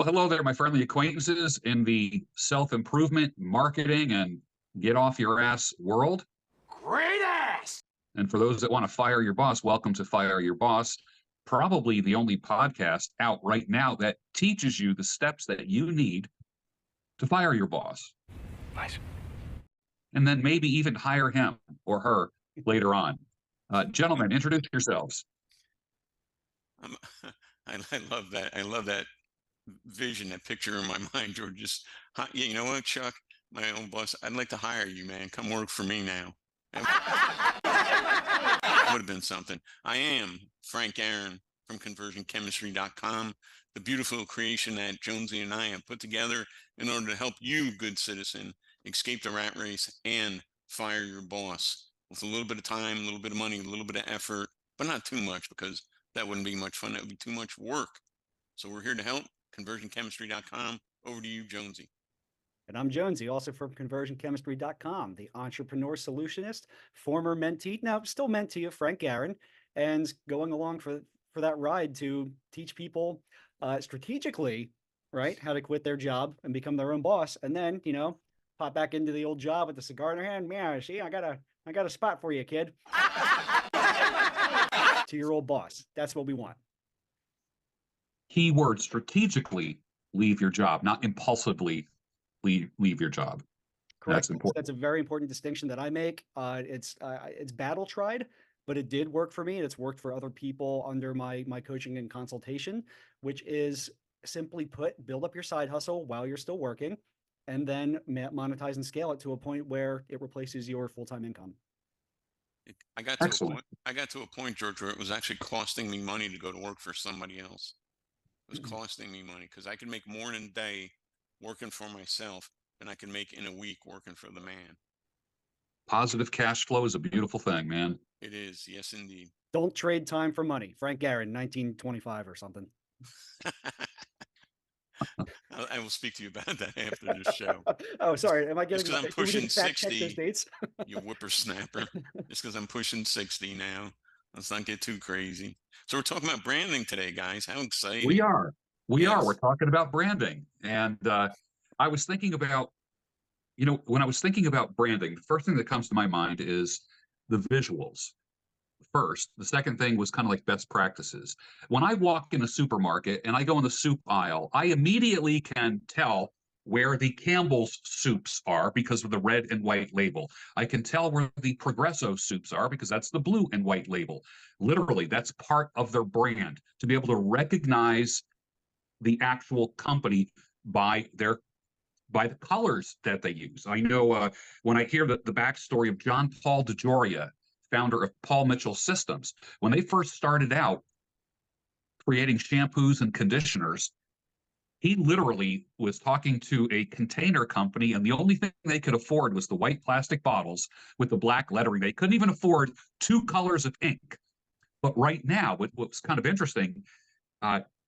Well, hello there, my friendly acquaintances in the self-improvement, marketing, and get off your ass world. Great ass! And for those that want to fire your boss, welcome to Fire Your Boss, probably the only podcast out right now that teaches you the steps that you need to fire your boss. Nice. And then maybe even hire him or her later on. Gentlemen, introduce yourselves. I love that. I love that vision, that picture in my mind, George. Just, you know what, Chuck, my own boss, I'd like to hire you, man. Come work for me now. That would have been something. I am Frank Aaron from conversionchemistry.com, the beautiful creation that Jonesy and I have put together in order to help you, good citizen, escape the rat race and fire your boss with a little bit of time, a little bit of money, a little bit of effort, but not too much, because that wouldn't be much fun. That would be too much work. So we're here to help. Conversionchemistry.com. Over to you, Jonesy. And I'm Jonesy, also from conversionchemistry.com, the entrepreneur solutionist, former mentee, now still mentee of Frank Aaron, and going along for that ride to teach people strategically, right, how to quit their job and become their own boss, and then, you know, pop back into the old job with the cigar in their hand. Yeah, see, I got a spot for you, kid. To your old boss. That's what we want. Keyword: strategically leave your job, not impulsively leave your job. Correct. That's important. That's a very important distinction that I make. It's battle tried, but it did work for me, and it's worked for other people under my coaching and consultation, which is, simply put, build up your side hustle while you're still working, and then monetize and scale it to a point where it replaces your full-time income. I got to a point, George, where it was actually costing me money to go to work for somebody else. It was costing me money because I could make more in a day working for myself than I can make in a week working for the man. Positive cash flow is a beautiful thing, man. It is. Yes, indeed. Don't trade time for money. Frank Aaron, 1925 or something. I will speak to you about that after this show. Oh, sorry. Am I getting? Just because I'm pushing 60, dates? You whippersnapper. Just because I'm pushing 60 now. Let's not get too crazy. So we're talking about branding today, guys. How exciting! We are. Yes. We're talking about branding, and I was thinking about, you know, when I was thinking about branding, the first thing that comes to my mind is the visuals. First, the second thing was kind of like best practices. When I walk in a supermarket and I go in the soup aisle, I immediately can tell where the Campbell's soups are because of the red and white label. I can tell where the Progresso soups are because that's the blue and white label. Literally, that's part of their brand, to be able to recognize the actual company by the colors that they use. I know when I hear the backstory of John Paul DeJoria, founder of Paul Mitchell Systems, when they first started out creating shampoos and conditioners, he literally was talking to a container company, and the only thing they could afford was the white plastic bottles with the black lettering. They couldn't even afford two colors of ink. But right now, what's kind of interesting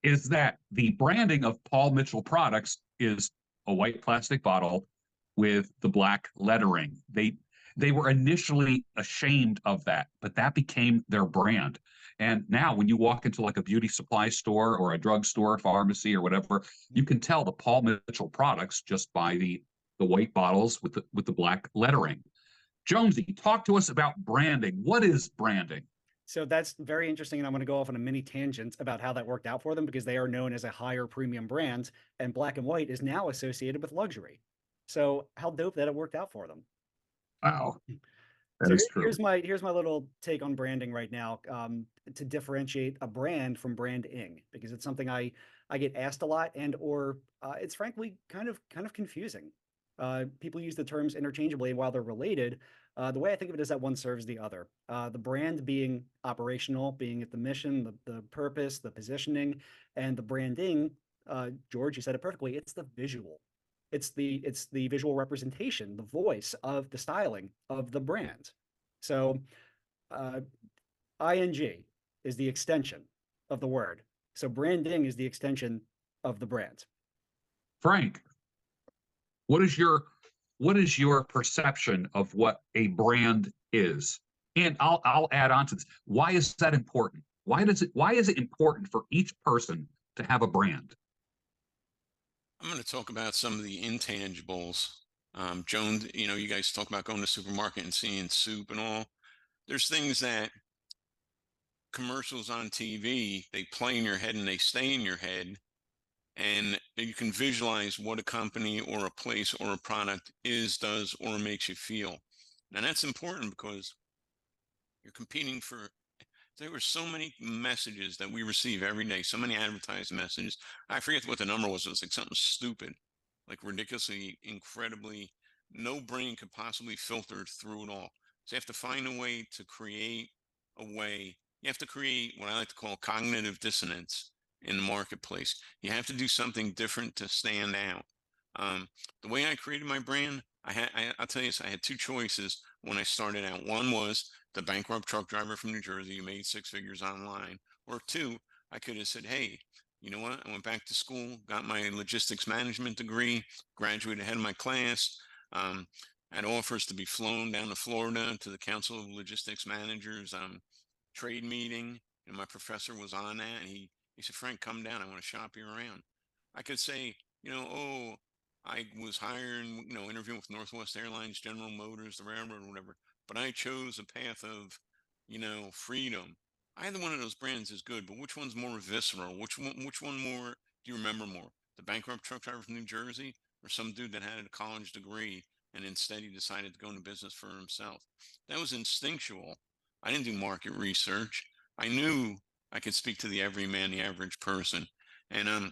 is that the branding of Paul Mitchell products is a white plastic bottle with the black lettering. They were initially ashamed of that, but that became their brand. And now when you walk into like a beauty supply store or a drugstore, pharmacy or whatever, you can tell the Paul Mitchell products just by the white bottles with the black lettering. Jonesy, talk to us about branding. What is branding? So that's very interesting, and I'm going to go off on a mini tangent about how that worked out for them, because they are known as a higher premium brand, and black and white is now associated with luxury. So how dope that it worked out for them. Wow. That So is true. here's my little take on branding right now, to differentiate a brand from branding, because it's something I get asked a lot, and or it's frankly kind of confusing. People use the terms interchangeably, and while they're related, the way I think of it is that one serves the other. The brand being operational, being at the mission, the purpose, the positioning, and the branding. George, you said it perfectly. It's the visual. It's the visual representation, the voice of the styling of the brand. So ing is the extension of the word. So branding is the extension of the brand. Frank, what is your perception of what a brand is? And I'll add on to this. Why is that important? Why is it important for each person to have a brand? I'm going to talk about some of the intangibles. Joan, you guys talk about going to the supermarket and seeing soup and all. There's things that commercials on TV, they play in your head and they stay in your head. And you can visualize what a company or a place or a product is, does, or makes you feel. Now that's important because you're competing for, there were so many messages that we receive every day, so many advertised messages. I forget what the number was. It was like something stupid, like ridiculously, incredibly, no brain could possibly filter through it all. So you have to find a way to create a way. You have to create what I like to call cognitive dissonance in the marketplace. You have to do something different to stand out. The way I created my brand, I'll tell you this, I had two choices when I started out. One was the bankrupt truck driver from New Jersey who made six figures online. Or two, I could have said, hey, you know what? I went back to school, got my logistics management degree, graduated ahead of my class, had offers to be flown down to Florida to the Council of Logistics Managers trade meeting. And my professor was on that. And he said, Frank, come down. I want to shop you around. I could say, oh, I was hiring, interviewing with Northwest Airlines, General Motors, the railroad, whatever. But I chose a path of, freedom. Either one of those brands is good, but which one's more visceral? Which one more do you remember more? The bankrupt truck driver from New Jersey, or some dude that had a college degree and instead he decided to go into business for himself? That was instinctual. I didn't do market research. I knew I could speak to the everyman, the average person. And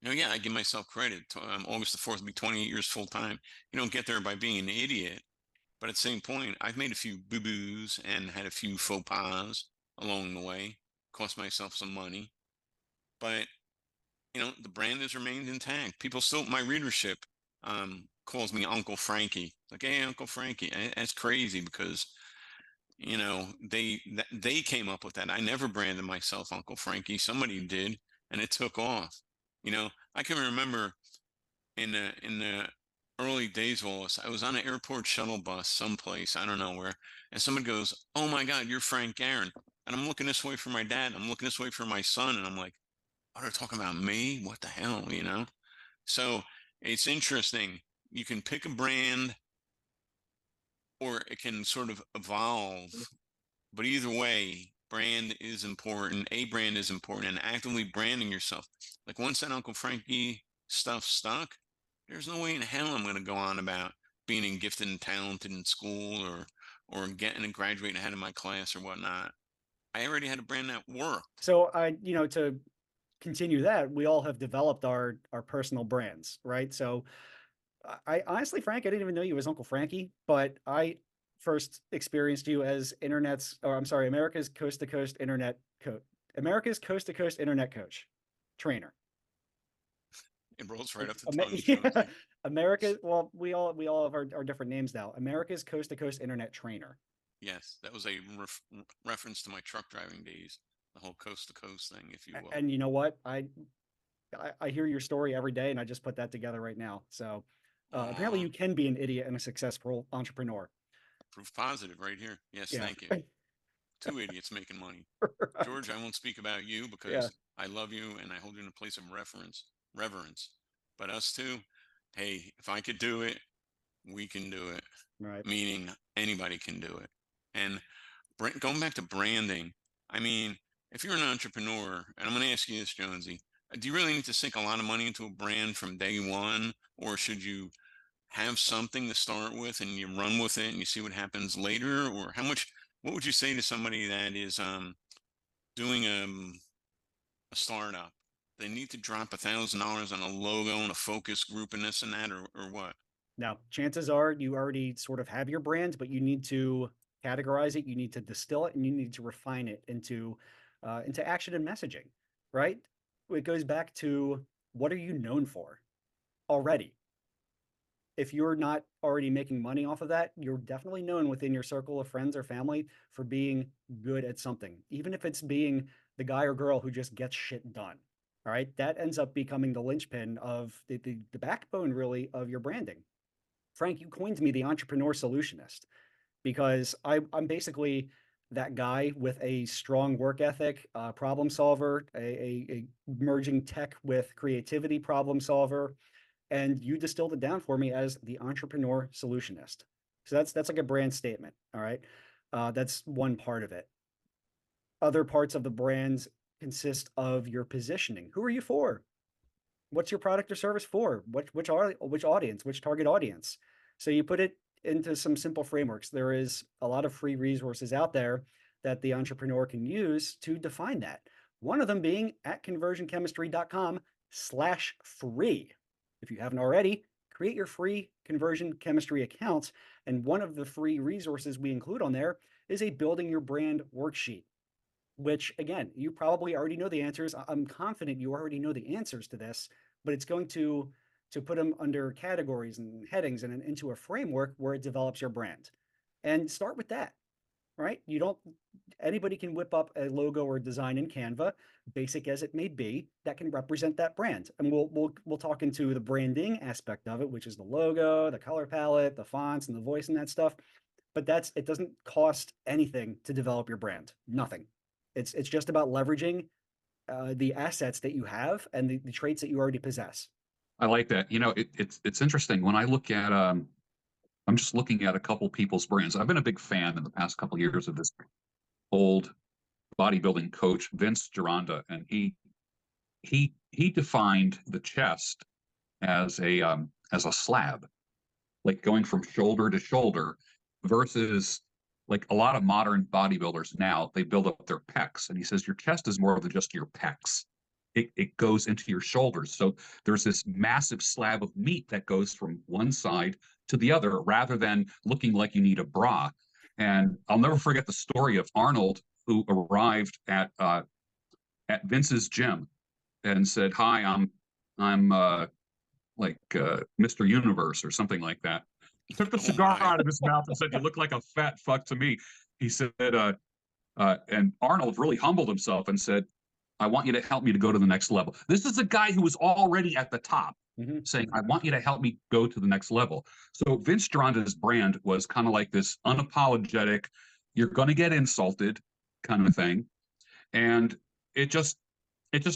yeah, I give myself credit. August the 4th will be 28 years full time. You don't get there by being an idiot. But at the same point, I've made a few boo-boos and had a few faux pas along the way, cost myself some money. But, the brand has remained intact. People still, my readership calls me Uncle Frankie. Like, hey, Uncle Frankie. That's crazy because, they came up with that. I never branded myself Uncle Frankie. Somebody did, and it took off. I can remember in the early days, Wallace, I was on an airport shuttle bus someplace, I don't know where, and someone goes, "Oh my God, you're Frank Aaron." And I'm looking this way for my dad, I'm looking this way for my son, and I'm like, "Oh, they're talking about me? What the hell?" So it's interesting. You can pick a brand or it can sort of evolve, but either way, brand is important. A brand is important, and actively branding yourself. Like once that Uncle Frankie stuff stuck, there's no way in hell I'm going to go on about being gifted and talented in school or getting and graduating ahead of my class or whatnot. I already had a brand that worked. So to continue that, we all have developed our personal brands, right? So I honestly, Frank, I didn't even know you as Uncle Frankie, but I first experienced you as America's coast to coast internet coach, America's coast to coast internet coach, trainer. It rolls right off the tongue. Yeah. America. Well, we all have our different names now. America's coast to coast internet trainer. Yes, that was a reference to my truck driving days, the whole coast to coast thing, if you will. And you know what? I hear your story every day, and I just put that together right now. So apparently, you can be an idiot and a successful entrepreneur. Proof positive right here. Yes, Yeah. thank you. Two idiots making money. Right. George, I won't speak about you because Yeah. I love you and I hold you in a place of reverence. But us two, hey, if I could do it, we can do it. Right. Meaning anybody can do it. And going back to branding, I mean, if you're an entrepreneur, and I'm going to ask you this, Jonesy, do you really need to sink a lot of money into a brand from day one, or should you have something to start with and you run with it and you see what happens later? Or what would you say to somebody that is doing a startup? They need to drop $1,000 on a logo and a focus group and this and that, or what? Now, chances are you already sort of have your brand, but you need to categorize it, you need to distill it, and you need to refine it into action and messaging, right? It goes back to what are you known for already? If you're not already making money off of that, you're definitely known within your circle of friends or family for being good at something, even if it's being the guy or girl who just gets shit done. All right, that ends up becoming the linchpin of the backbone, really, of your branding. Frank, you coined me the entrepreneur solutionist because I'm basically that guy with a strong work ethic, problem solver, a merging tech with creativity problem solver, and you distilled it down for me as the entrepreneur solutionist. So that's like a brand statement. All right. That's one part of it. Other parts of the brands consist of your positioning. Who are you for? What's your product or service for? Which audience, which target audience? So you put it into some simple frameworks. There is a lot of free resources out there that the entrepreneur can use to define that. One of them being at conversionchemistry.com/free. If you haven't already, create your free conversion chemistry account. And one of the free resources we include on there is a building your brand worksheet, which again, you probably already know the answers. I'm confident you already know the answers to this, but it's going to put them under categories and headings and into a framework where it develops your brand. And start with that, right? You don't, anybody can whip up a logo or design in Canva, basic as it may be, that can represent that brand. And we'll talk into the branding aspect of it, which is the logo, the color palette, the fonts and the voice and that stuff. But it doesn't cost anything to develop your brand. Nothing. It's just about leveraging the assets that you have and the traits that you already possess. I like that. You know, it's interesting when I look at I'm just looking at a couple people's brands. I've been a big fan in the past couple of years of this old bodybuilding coach, Vince Gironda, and he defined the chest as a slab, like going from shoulder to shoulder, versus like a lot of modern bodybuilders now, they build up their pecs. And he says your chest is more than just your pecs. It goes into your shoulders. So there's this massive slab of meat that goes from one side to the other rather than looking like you need a bra. And I'll never forget the story of Arnold, who arrived at Vince's gym and said, "Hi, I'm Mr. Universe," or something like that. He took the cigar out of his mouth and said, "You look like a fat fuck to me." He said, and Arnold really humbled himself and said, "I want you to help me to go to the next level." This is a guy who was already at the top, saying, "I want you to help me go to the next level." So Vince Gironda's brand was kind of like this unapologetic, you're going to get insulted kind of thing. And it just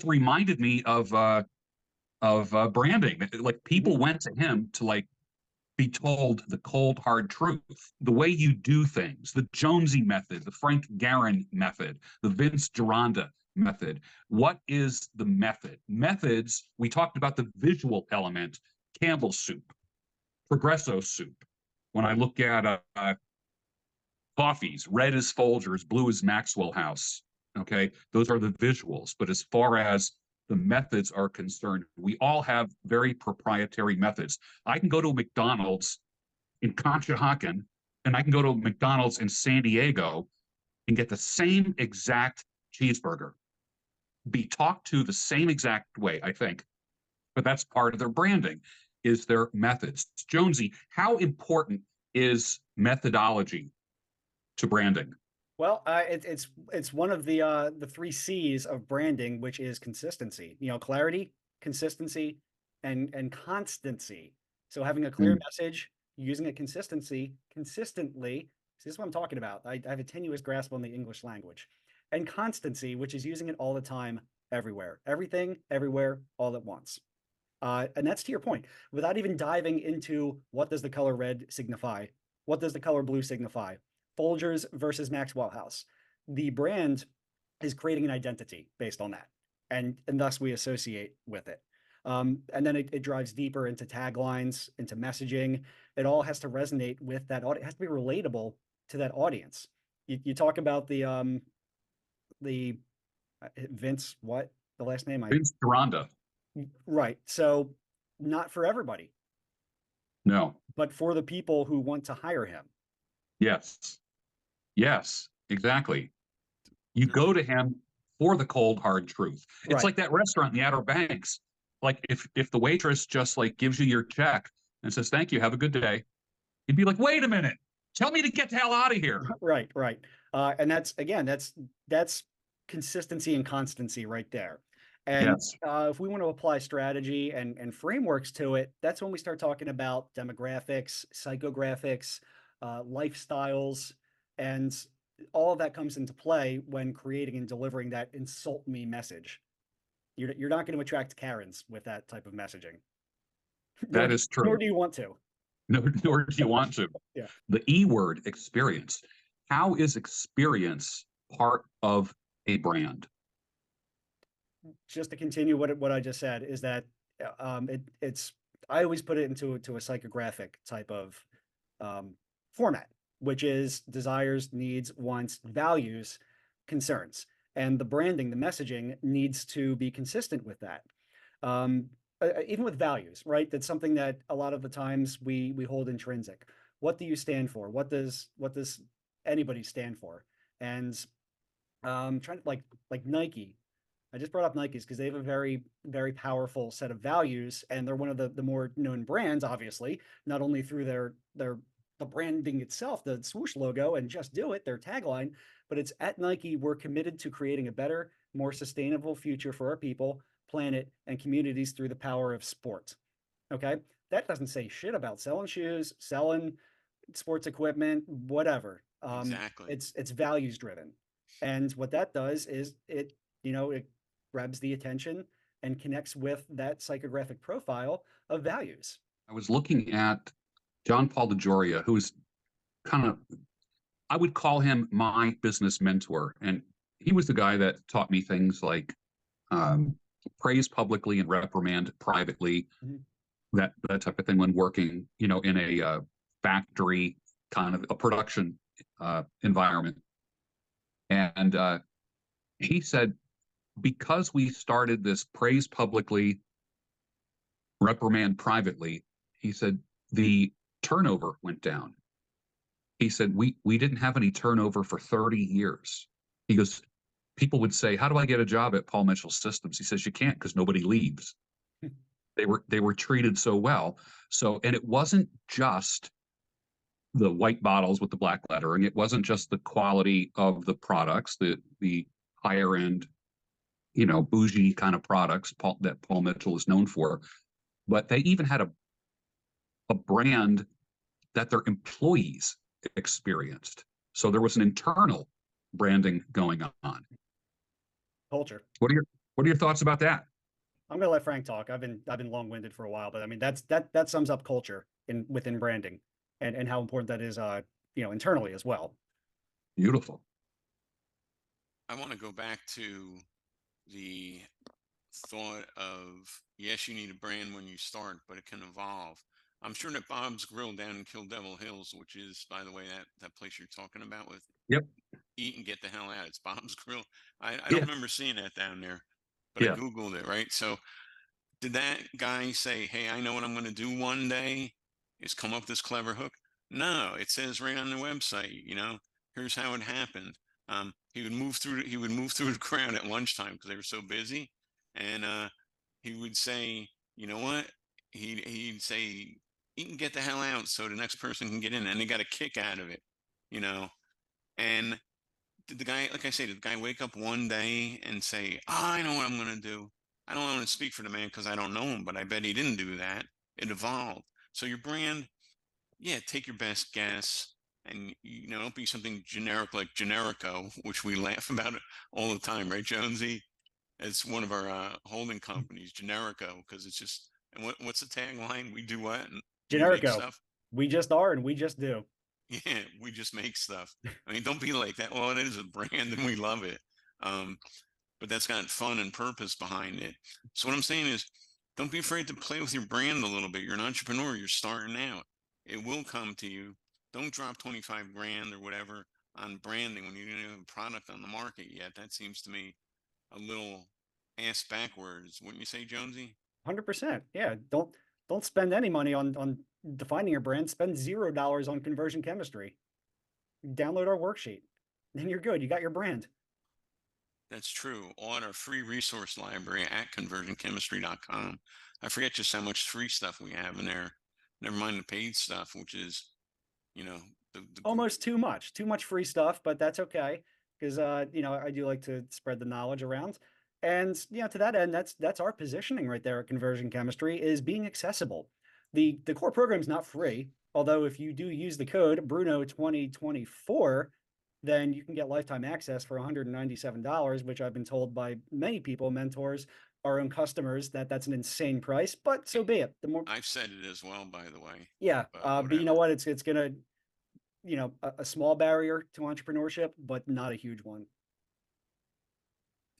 reminded me of branding. Like people went to him to like be told the cold hard truth, the way you do things, the Jonesy method, the Frank Garin method, the Vince Gironda method. What is the method? Methods, we talked about the visual element, Campbell's soup, Progresso soup. When I look at coffees, red is Folgers, blue is Maxwell House. Okay, those are the visuals. But as far as the methods are concerned, we all have very proprietary methods. I can go to a McDonald's in Conshohocken, and I can go to a McDonald's in San Diego and get the same exact cheeseburger, be talked to the same exact way, I think. But that's part of their branding, is their methods. Jonesy, how important is methodology to branding? Well, it's one of the 3 C's of branding, which is consistency. You know, clarity, consistency, and constancy. So having a clear message, using it consistently. This is what I'm talking about. I have a tenuous grasp on the English language. And constancy, which is using it all the time, everywhere, everything, everywhere, all at once. And that's to your point. Without even diving into what does the color red signify, what does the color blue signify, Folgers versus Maxwell House. The brand is creating an identity based on that, and thus we associate with it. And then it drives deeper into taglines, into messaging. It all has to resonate with that audience. It has to be relatable to that audience. You talk about the Vince, what the last name? Vince Gironda. Right. So not for everybody. No. But for the people who want to hire him. Yes. Yes, exactly. You go to him for the cold hard truth. It's Right. like that restaurant in the Outer Banks. Like if the waitress just like gives you your check and says, "Thank you, have a good day," you'd be like, "Wait a minute, tell me to get the hell out of here." Right. And that's consistency and constancy right there. And Yes. if we want to apply strategy and frameworks to it, that's when we start talking about demographics, psychographics, lifestyles, and all of that comes into play when creating and delivering that insult me message. You're not going to attract Karens with that type of messaging. That is true. Nor do you want to. Nor do you want to. Yeah. The E word, experience. How is experience part of a brand? Just to continue what I just said is that it's I always put it into a psychographic type of format, which is desires, needs, wants, values, concerns, and the branding, the messaging needs to be consistent with that. Even with values, right? That's something that a lot of the times we hold intrinsic. What do you stand for? What does anybody stand for? And trying to like Nike. I just brought up Nikes because they have a very, very powerful set of values, and they're one of the more known brands, obviously, not only through the branding itself, the swoosh logo and just do it, their tagline, but it's at Nike, we're committed to creating a better, more sustainable future for our people, planet, and communities through the power of sport. Okay. That doesn't say shit about selling shoes, selling sports equipment, whatever. Exactly. It's values driven. And what that does is it grabs the attention and connects with that psychographic profile of values. I was looking at John Paul DeJoria, who's kind of, I would call him my business mentor. And he was the guy that taught me things like praise publicly and reprimand privately, that type of thing when working, in a factory kind of a production environment. And he said, because we started this praise publicly, reprimand privately, he said, the turnover went down. He said, we didn't have any turnover for 30 years. He goes, people would say, how do I get a job at Paul Mitchell Systems? He says, you can't, because nobody leaves. They were treated so well. So, and it wasn't just the white bottles with the black lettering. It wasn't just the quality of the products, the higher end, bougie kind of products that Paul Mitchell is known for, but they even had a brand that their employees experienced. So there was an internal branding going on. Culture. What are your thoughts about that? I'm going to let Frank talk. I've been long-winded for a while, but I mean that sums up culture within branding and how important that is internally as well. Beautiful. I want to go back to the thought of, yes, you need a brand when you start, but it can evolve. I'm sure that Bob's Grill down in Kill Devil Hills, which is, by the way, that place you're talking about with Yep. Eat and Get the Hell Out. It's Bob's Grill. I don't remember seeing that down there, but I Googled it, right? So did that guy say, hey, I know what I'm going to do one day is come up with this clever hook? No, it says right on the website, here's how it happened. He would move through the crowd at lunchtime because they were so busy. And he would say, you know what? He'd say, eat and get the hell out so the next person can get in. And they got a kick out of it, And did the guy, like I say, did the guy wake up one day and say, I know what I'm going to do? I don't want to speak for the man because I don't know him, but I bet he didn't do that. It evolved. So your brand, take your best guess. And, don't be something generic like Generico, which we laugh about it all the time, right, Jonesy? It's one of our holding companies, Generico, because it's just, and what's the tagline? We do what? Generico. We just are, and we just do. Yeah, we just make stuff. I mean, don't be like that. Well, it is a brand, and we love it. But that's got fun and purpose behind it. So what I'm saying is, don't be afraid to play with your brand a little bit. You're an entrepreneur. You're starting out. It will come to you. Don't drop 25 grand or whatever on branding when you don't have a product on the market yet. That seems to me a little ass backwards. Wouldn't you say, Jonesy? 100%. Yeah. Don't spend any money on defining your brand. Spend $0 on conversion chemistry. Download our worksheet. Then you're good. You got your brand. That's true. On our free resource library at conversionchemistry.com. I forget just how much free stuff we have in there. Never mind the paid stuff, which is, almost too much free stuff, but that's okay. Because, I do like to spread the knowledge around. And, to that end, that's our positioning right there at Conversion Chemistry, is being accessible. The core program is not free, although if you do use the code Bruno2024, then you can get lifetime access for $197, which I've been told by many people, mentors, our own customers, that that's an insane price, but so be it. The more, I've said it as well, by the way, yeah, but but you know whatever. what? It's gonna, a small barrier to entrepreneurship, but not a huge one,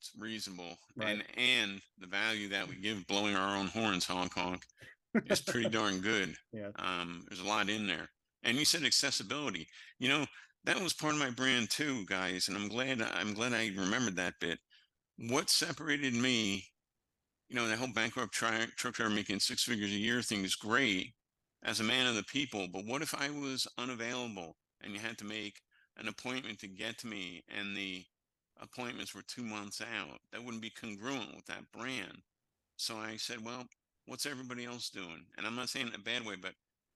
It's reasonable. right? And the value that we give blowing our own horns, honk honk, is pretty darn good. Yeah. There's a lot in there. And you said accessibility. You know, that was part of my brand too, guys. And I'm glad I remembered that bit. What separated me, the whole bankrupt truck driver making 6 figures a year thing is great as a man of the people. But what if I was unavailable and you had to make an appointment to get to me and the appointments were 2 months out? That wouldn't be congruent with that brand. So I said, well, what's everybody else doing? And I'm not saying it in a bad way, but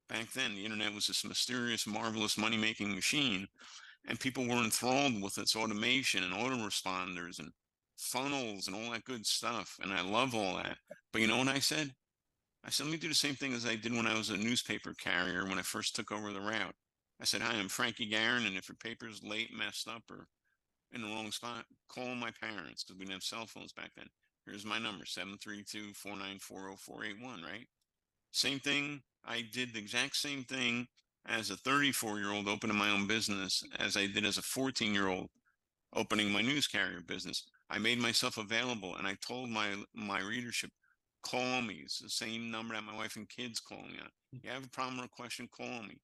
back then the internet was this mysterious, marvelous money making machine, and people were enthralled with its automation and autoresponders and funnels and all that good stuff. And I love all that. But you know what I said? I said, let me do the same thing as I did when I was a newspaper carrier when I first took over the route. I said, hi, I'm Frankie Garin, and if your paper's late, messed up, or in the wrong spot, call my parents, because we didn't have cell phones back then. Here's my number, 732-494-0481, right? Same thing. I did the exact same thing as a 34-year-old opening my own business as I did as a 14-year-old opening my news carrier business. I made myself available, and I told my readership, call me. It's the same number that my wife and kids call me on. You have a problem or a question, call me.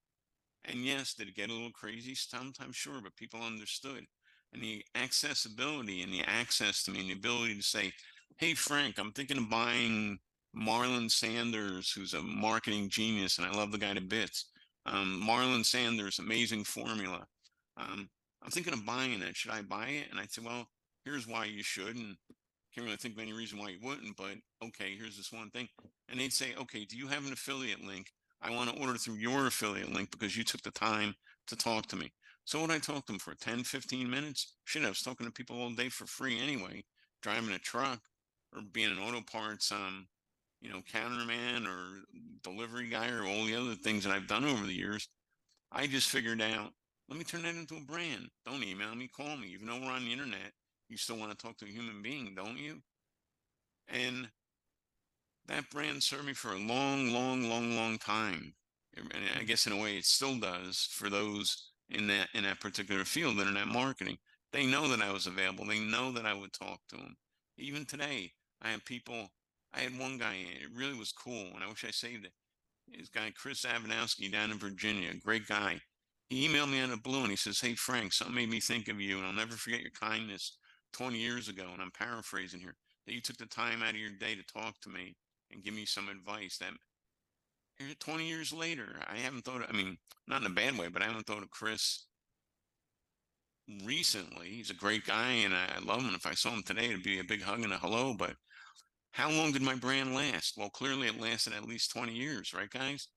And yes, did it get a little crazy? Sometimes, sure, but people understood. And the accessibility and the access to me and the ability to say, hey, Frank, I'm thinking of buying Marlon Sanders, who's a marketing genius, and I love the guy to bits. Marlon Sanders, amazing formula. I'm thinking of buying it. Should I buy it? And I said, well, here's why you should. And can't really think of any reason why you wouldn't, but okay, here's this one thing. And they'd say, okay, do you have an affiliate link? I want to order through your affiliate link because you took the time to talk to me. So what I talked to them for 10, 15 minutes? Shit, I was talking to people all day for free anyway, driving a truck or being an auto parts, counterman or delivery guy or all the other things that I've done over the years. I just figured out, let me turn that into a brand. Don't email me, call me. Even though we're on the internet, you still want to talk to a human being, don't you? And that brand served me for a long, long, long, long time. And I guess in a way it still does for those in that particular field, internet marketing. They know that I was available. They know that I would talk to them. Even today, I have people. I had one guy, it really was cool, and I wish I saved it. This guy, Chris Avanowski down in Virginia, a great guy. He emailed me out of the blue and he says, hey, Frank, something made me think of you, and I'll never forget your kindness 20 years ago. And I'm paraphrasing here, that you took the time out of your day to talk to me and give me some advice. That 20 years later, I haven't thought, not in a bad way, but I haven't thought of Chris recently. He's a great guy and I love him. And if I saw him today, it'd be a big hug and a hello. But how long did my brand last? Well, clearly it lasted at least 20 years, right, guys?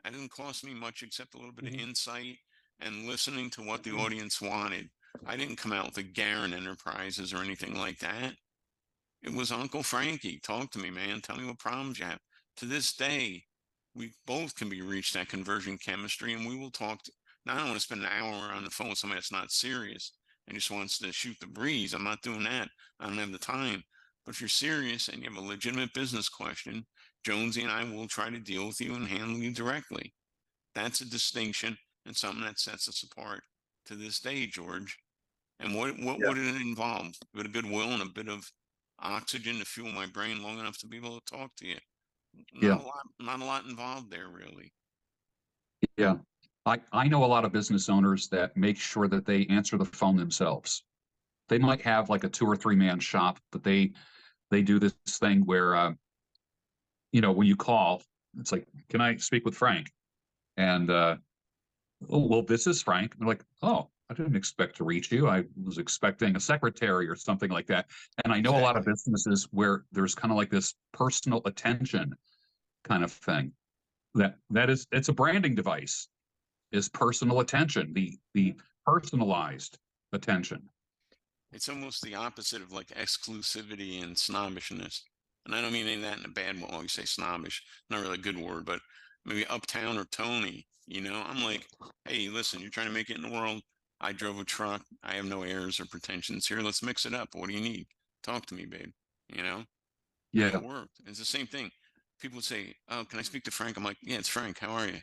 It didn't cost me much except a little bit of insight and listening to what the audience wanted. I didn't come out with a Garin Enterprises or anything like that. It was Uncle Frankie. Talk to me, man. Tell me what problems you have. To this day, we both can be reached at Conversion Chemistry, and we will talk. Now, I don't want to spend an hour on the phone with somebody that's not serious and just wants to shoot the breeze. I'm not doing that. I don't have the time. But if you're serious and you have a legitimate business question, Jonesy and I will try to deal with you and handle you directly. That's a distinction and something that sets us apart to this day, George. And what Yeah. would it involve? A bit of goodwill and a bit of oxygen to fuel my brain long enough to be able to talk to you. Yeah. Not a lot involved there, really. Yeah. I know a lot of business owners that make sure that they answer the phone themselves. They might have like a 2 or 3 man shop, but they do this thing where when you call, it's like, can I speak with Frank? And oh, well, this is Frank. They're like, oh, I didn't expect to reach you. I was expecting a secretary or something like that. And I know a lot of businesses where there's kind of like this personal attention kind of thing. It's a branding device, is personal attention, the personalized attention. It's almost the opposite of like exclusivity and snobbishness. And I don't mean any of that in a bad way. Well, you say snobbish, not really a good word, but maybe Uptown or Tony. You know, I'm like, hey, listen, you're trying to make it in the world. I drove a truck. I have no airs or pretensions here. Let's mix it up. What do you need? Talk to me, babe. You know, and Yeah. it worked. It's the same thing. People would say, oh, can I speak to Frank? I'm like, yeah, it's Frank. How are you?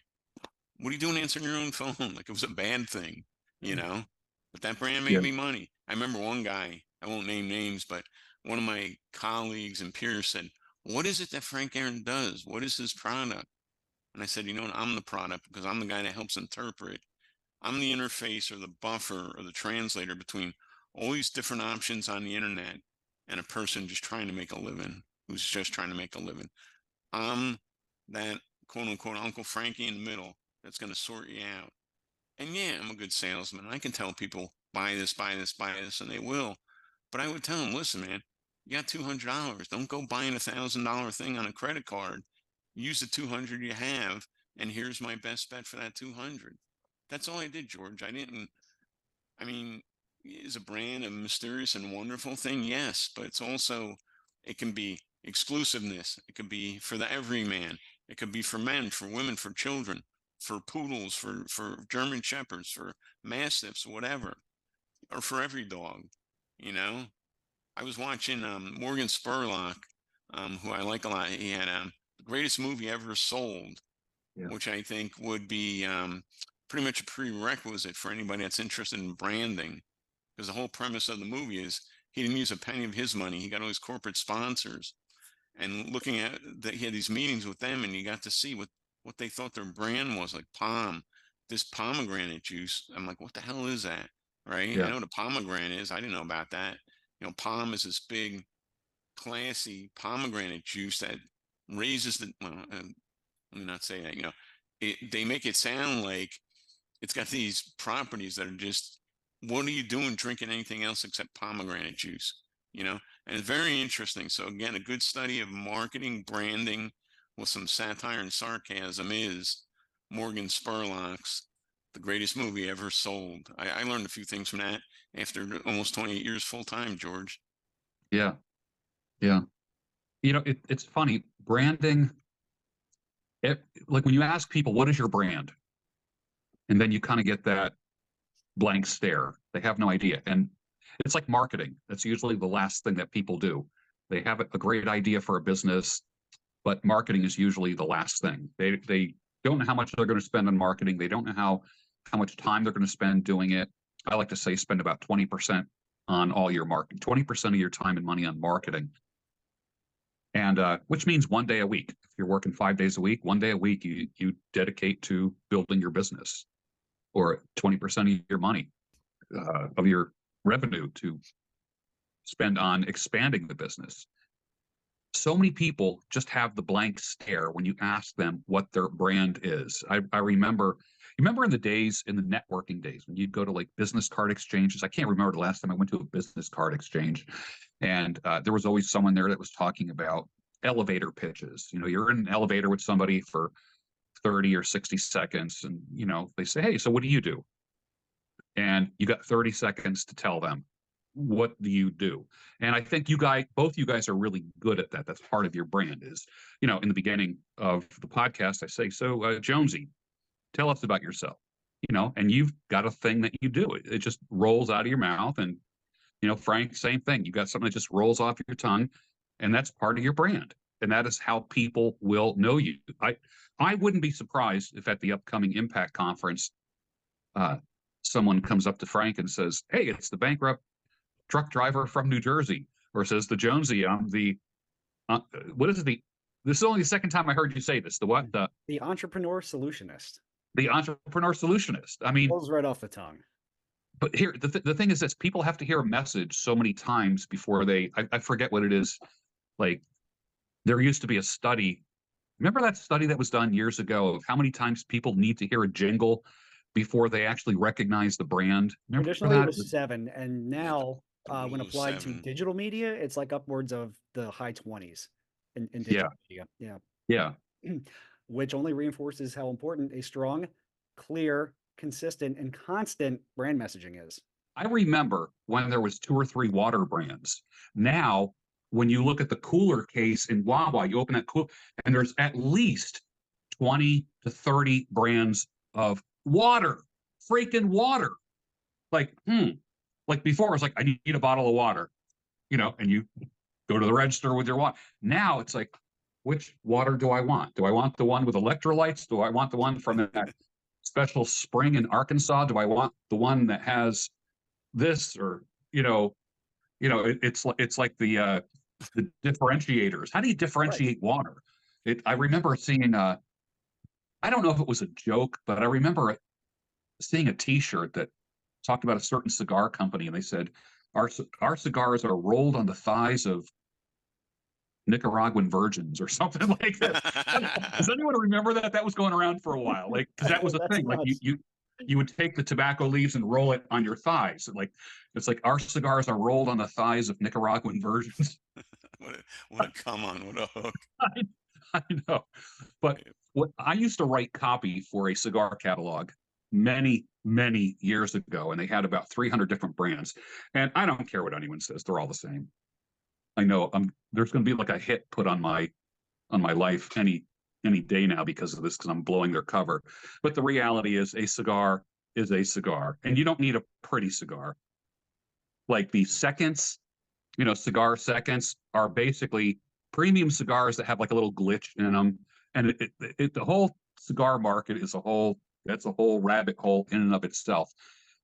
What are you doing answering your own phone? Like it was a bad thing, you know? But that brand made Yeah. me money. I remember one guy, I won't name names, but one of my colleagues and peers said, what is it that Frank Aaron does? What is his product? And I said, you know what? I'm the product because I'm the guy that helps interpret. I'm the interface or the buffer or the translator between all these different options on the internet and a person just trying to make a living, who's just trying to make a living. I'm that quote unquote Uncle Frankie in the middle that's going to sort you out. And yeah, I'm a good salesman. I can tell people buy this, buy this, buy this, and they will. But I would tell them, listen, man, you got $200. Don't go buying $1,000 thing on a credit card. Use the 200 you have, and here's my best bet for that 200. That's all I did, George. I didn't. I mean, is a brand a mysterious and wonderful thing? Yes, but it's also it can be exclusiveness. It could be for the everyman. It could be for men, for women, for children, for poodles, for German shepherds, for mastiffs, whatever, or for every dog. You know, I was watching Morgan Spurlock, who I like a lot. He had the greatest movie ever sold, Yeah. which I think would be pretty much a prerequisite for anybody that's interested in branding, because the whole premise of the movie is he didn't use a penny of his money. He got all his corporate sponsors, and looking at that, he had these meetings with them, and you got to see what they thought their brand was, like this pomegranate juice. I'm like, what the hell is that? Right? I Yeah. know what a pomegranate is. I didn't know about that. You know, Pom is this big, classy pomegranate juice that raises the. Well, let me not say that. You know, they make it sound like it's got these properties that are just, what are you doing drinking anything else except pomegranate juice? You know, and it's very interesting. So again, a good study of marketing, branding with some satire and sarcasm is Morgan Spurlock's The Greatest Movie Ever Sold. I learned a few things from that after almost 28 years full time, George. Yeah. Yeah. You know, it's funny. Branding, like when you ask people, what is your brand? And then you kind of get that blank stare. They have no idea. And it's like marketing. That's usually the last thing that people do. They have a great idea for a business, but marketing is usually the last thing. They don't know how much they're going to spend on marketing. They don't know how much time they're going to spend doing it. I like to say spend about 20% on all your marketing, 20% of your time and money on marketing. And which means 1 day a week. If you're working 5 days a week, 1 day a week you dedicate to building your business, or 20% of your money, of your revenue to spend on expanding the business. So many people just have the blank stare when you ask them what their brand is. I remember in the days, in the networking days, when you'd go to like business card exchanges. I can't remember the last time I went to a business card exchange, and there was always someone there that was talking about elevator pitches. You know, you're in an elevator with somebody for 30 or 60 seconds, and you know, they say, hey, so what do you do? And you got 30 seconds to tell them, what do you do? And I think both you guys are really good at that. That's part of your brand. Is, you know, in the beginning of the podcast, I say, so Jonesy, tell us about yourself. You know, and you've got a thing that you do. It just rolls out of your mouth. And, you know, Frank, same thing. You got something that just rolls off your tongue, and that's part of your brand. And that is how people will know you. I wouldn't be surprised if at the upcoming Impact Conference, someone comes up to Frank and says, hey, it's the bankrupt truck driver from New Jersey, or says the Jonesy, I'm the, what is it? This is only the second time I heard you say this. The what? The entrepreneur solutionist. The entrepreneur solutionist. I mean, rolls right off the tongue. But here, the thing is this: people have to hear a message so many times before I forget what it is. Like, there used to be a study. Remember that study that was done years ago of how many times people need to hear a jingle before they actually recognize the brand? Remember Traditionally, it that? was 7, and now when applied to 7. digital media, it's like upwards of the high 20s in Yeah. digital media. Yeah. Yeah. Which only reinforces how important a strong, clear, consistent, and constant brand messaging is. I remember when there was 2 or 3 water brands. Now, when you look at the cooler case in Wawa, you open that cool, and there's at least 20 to 30 brands of water, freaking water. Like, like before it was like, I need a bottle of water, and you go to the register with your water. Now it's like, which water do I want? Do I want the one with electrolytes? Do I want the one from that special spring in Arkansas? Do I want the one that has this? Or, it's like the differentiators. How do you Right. differentiate water? I remember seeing I don't know if it was a joke, but I remember seeing a T-shirt that talked about a certain cigar company, and they said, our cigars are rolled on the thighs of Nicaraguan virgins or something like that. Does anyone remember that? That was going around for a while, like, because that was a That's thing. Like nuts. you would take the tobacco leaves and roll it on your thighs. Like it's like our cigars are rolled on the thighs of Nicaraguan virgins. What a come on, what a hook. I, I know, but what I used to write copy for a cigar catalog many years ago, and they had about 300 different brands. And I don't care what anyone says; they're all the same. I know there's going to be like a hit put on my life any day now because of this, because I'm blowing their cover. But the reality is a cigar is a cigar, and you don't need a pretty cigar. Like the seconds, cigar seconds are basically premium cigars that have like a little glitch in them. And the whole cigar market is that's a whole rabbit hole in and of itself.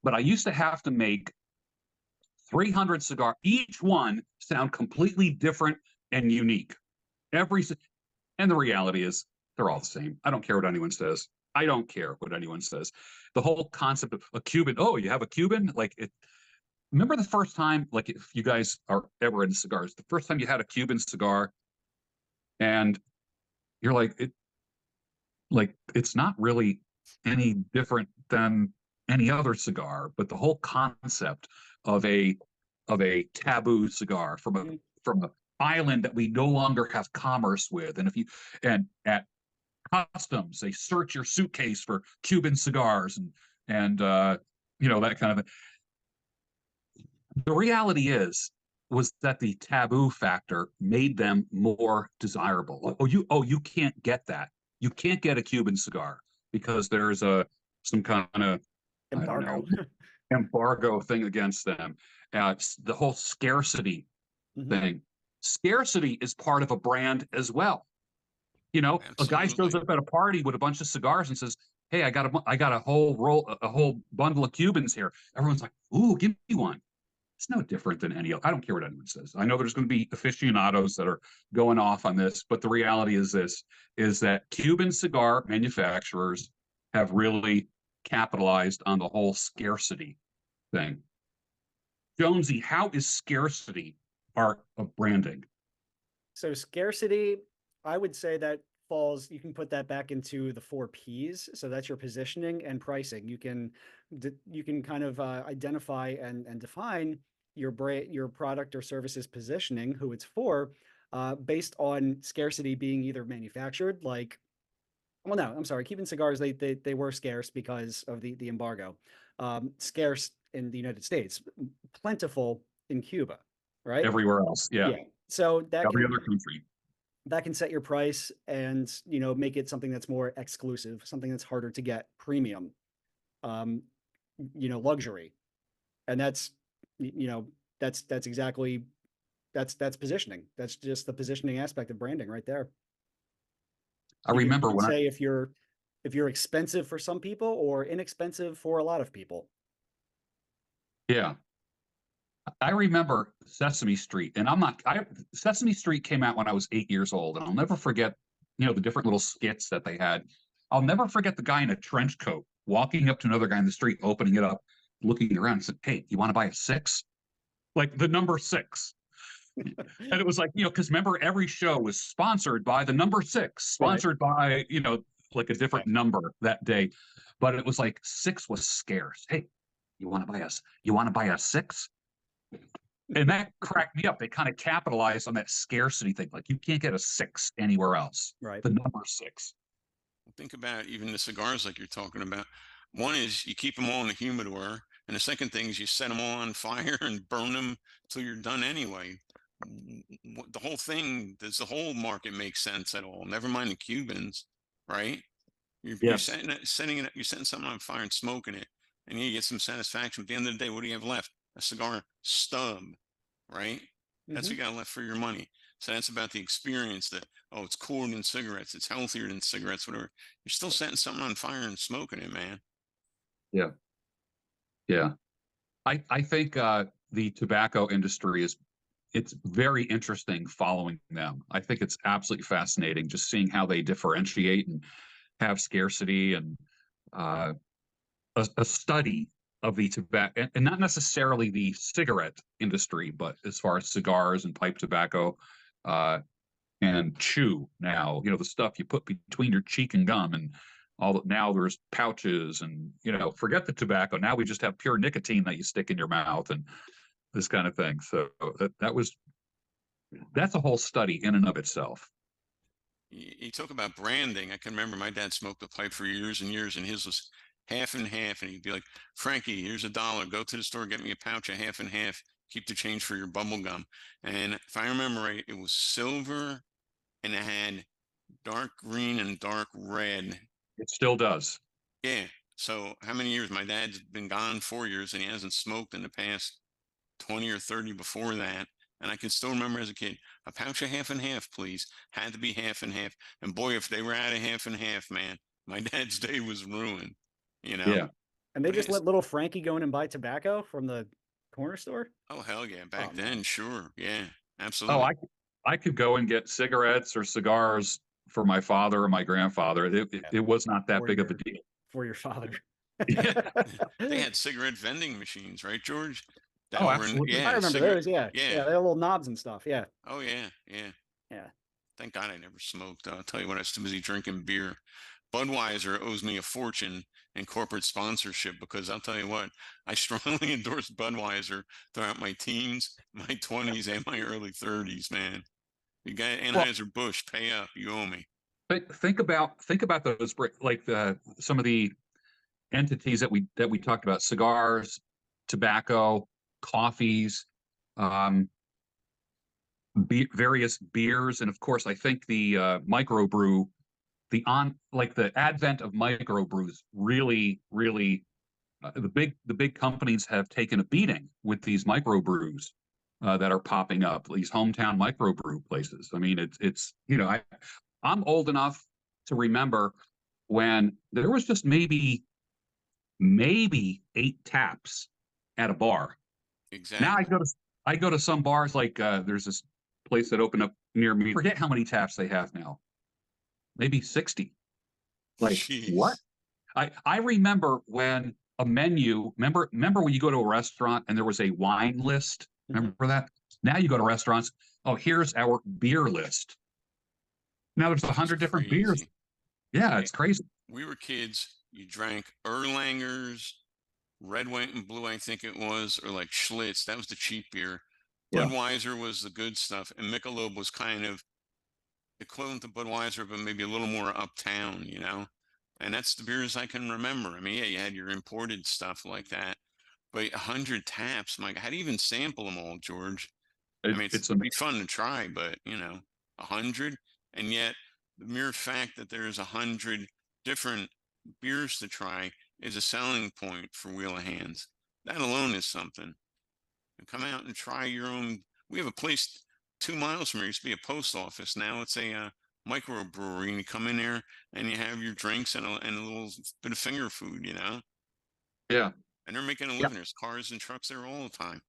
But I used to have to make 300 cigar, each one sound completely different and unique. And the reality is they're all the same. I don't care what anyone says. I don't care what anyone says. The whole concept of a Cuban, oh, you have a Cuban? Like it, remember the first time, like if you guys are ever into cigars, the first time you had a Cuban cigar and you're like it's not really any different than any other cigar, but the whole concept of a taboo cigar from a island that we no longer have commerce with. And if you and at customs, they search your suitcase for Cuban cigars and that kind of thing. The reality was that the taboo factor made them more desirable. You can't get that. You can't get a Cuban cigar because there's some kind of, I don't know, Embargo. embargo thing against them. The whole scarcity Mhm. thing. Scarcity is part of a brand as well. A guy shows Absolutely. up at a party with a bunch of cigars and says, "Hey, I got a whole bundle of Cubans here." Everyone's like, "Ooh, give me one." It's no different than any other. I don't care what anyone says. I know there's going to be aficionados that are going off on this, but the reality is that Cuban cigar manufacturers have really capitalized on the whole scarcity thing. Jonesy, how is scarcity part of branding? So scarcity, I would say that you can put that back into the 4 Ps. So that's your positioning and pricing. You can kind of identify and define your product or services positioning, who it's for, based on scarcity being either manufactured, like, well, no, I'm sorry, Cuban cigars, they were scarce because of the embargo. Scarce in the United States, plentiful in Cuba, right? Everywhere else, yeah, Yeah. So every other country. that can set your price and make it something that's more exclusive, something that's harder to get, premium, um, luxury. And that's you know that's exactly that's positioning. That's just the positioning aspect of branding right there. I You remember could when say if you're expensive for some people or inexpensive for a lot of people. yeah, I remember Sesame Street, and Sesame Street came out when I was 8 years old, and I'll never forget, the different little skits that they had. I'll never forget the guy in a trench coat walking up to another guy in the street, opening it up, looking around, and said, "Hey, you want to buy a six?" Like the number six. And it was like, because remember, every show was sponsored by the number six, Right. sponsored by, like a different number that day. But it was like six was scarce. Hey, you want to buy a six? And that cracked me up. They kind of capitalized on that scarcity thing. Like you can't get a six anywhere else. Right. The number six. Think about even the cigars like you're talking about. One is you keep them all in the humidor, and the second thing is you set them all on fire and burn them till you're done anyway. The whole thing, does the whole market make sense at all? Never mind the Cubans. right? You're Yes. setting something on fire and smoking it, and you get some satisfaction. At the end of the day, what do you have left? A cigar stub, right? That's what Mhm. you got left for your money. So that's about the experience that, oh, it's cooler than cigarettes, it's healthier than cigarettes, whatever. You're still setting something on fire and smoking it, man. Yeah. Yeah. I think the tobacco industry it's very interesting following them. I think it's absolutely fascinating just seeing how they differentiate and have scarcity and uh, a study of the tobacco, and not necessarily the cigarette industry, but as far as cigars and pipe tobacco uh, and chew now, the stuff you put between your cheek and gum and all that. Now there's pouches and, forget the tobacco. Now we just have pure nicotine that you stick in your mouth and this kind of thing. So that's a whole study in and of itself. You talk about branding. I can remember my dad smoked a pipe for years and years, and his was half and half. And he'd be like, Frankie, here's $1. Go to the store, get me a pouch of half and half. Keep the change for your bubble gum. And if I remember right, it was silver and it had dark green and dark red. It still does. Yeah. So how many years? My dad's been gone 4 years and he hasn't smoked in the past 20 or 30 before that. And I can still remember as a kid, a pouch of half and half, please. Had to be half and half. And boy, if they were out of half and half, man, my dad's day was ruined, you know? Yeah. And they But just it's, let little Frankie go in and buy tobacco from the corner store? oh, hell yeah. Oh, Back man. then, sure. Yeah, Oh, absolutely. I could go and get cigarettes or cigars for my father or my grandfather. Yeah. It was not that For big of a your deal. for your father. Yeah. They had cigarette vending machines, right, George? That Oh, were in, absolutely. I yeah, remember cigarette. those, yeah. Yeah. Yeah, they had little knobs and stuff, yeah. Oh, yeah. Yeah. Yeah. Thank God I never smoked. I'll tell you what, I was too busy drinking beer. Budweiser owes me a fortune in corporate sponsorship because I'll tell you what, I strongly endorsed Budweiser throughout my teens, my 20s, and my early 30s, man. You got Well, Anheuser-Busch, pay up. You owe me. think about those like some of the entities that we talked about: cigars, tobacco, coffees, um, various beers, and of course, I think the microbrew, the advent of microbrews really the big companies have taken a beating with these microbrews that are popping up, these hometown microbrew places. I mean, it's I'm old enough to remember when there was just maybe 8 taps at a bar. Now Exactly. I go to some bars like there's this place that opened up near me. Forget how many taps they have now. Maybe 60. Like what? Jeez. I remember when a menu. Remember when you go to a restaurant and there was a wine list. Mhm. Remember that? Now you go to restaurants. Oh, here's our beer list. Now there's a It's hundred different beers. crazy. Yeah, Hey, it's crazy. we were kids. You drank Erlangers, red, white, and blue, I think it was, or like Schlitz. That was the cheap beer. Yeah, Budweiser was the good stuff, and Michelob was kind of equivalent to Budweiser, but maybe a little more uptown, you know? And that's the beers I can remember. I mean, yeah, you had your imported stuff like that, but 100 taps, Mike, how do you even sample them all, George? I mean, it's it'd be fun to try, but 100, and yet the mere fact that there's 100 different beers to try is a selling point for Wheel of Hands. That alone is something. And come out and try your own. We have a place 2 miles from here. It used to be a post office. Now it's a microbrewery, and you come in there and you have your drinks and a little bit of finger food, yeah. And they're making a Yeah. living. There's cars and trucks there all the time.